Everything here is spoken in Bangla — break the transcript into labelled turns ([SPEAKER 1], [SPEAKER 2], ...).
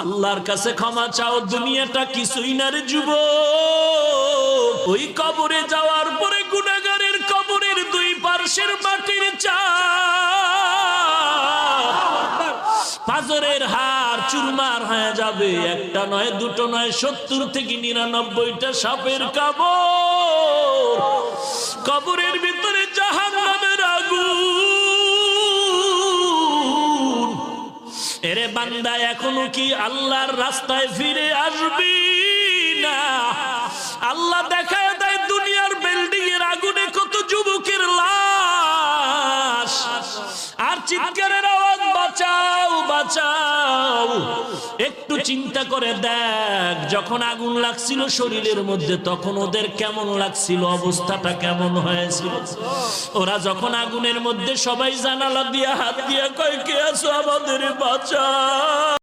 [SPEAKER 1] আল্লাহর কাছে ক্ষমা চাও, দুনিয়াটা কিছুই না রে যুবক। ওই কবরে যাওয়ার পরে গুনাহগারের কবরের দুই পার্শ্বের মাটির চাপ, পাজরের হাড় চুরমার হয়ে যাবে। একটা নয়, দুটো নয়, 70 থেকে 99টা সাপের কামড়। কবরের ভিতরে জাহান্নামের আগুন। এরে বান্দা, এখনো কি আল্লাহর রাস্তায় ফিরে আসবি না? আল্লাহ দেখায় দেয় দুনিয়ার বিল্ডিং এর আগুনে কত যুবকের লাশ, আর চিৎকারের আওয়াজ, বাঁচাও বাঁচাও। একটু চিন্তা করে দেখ, যখন আগুন লাগছিল শরীরের মধ্যে তখন ওদের কেমন লাগছিল, অবস্থাটা কেমন হয়েছিল। ওরা যখন আগুনের মধ্যে, সবাই জানালা দিয়া হাত দিয়া কয়, কে আছো আমাদের বাঁচাও।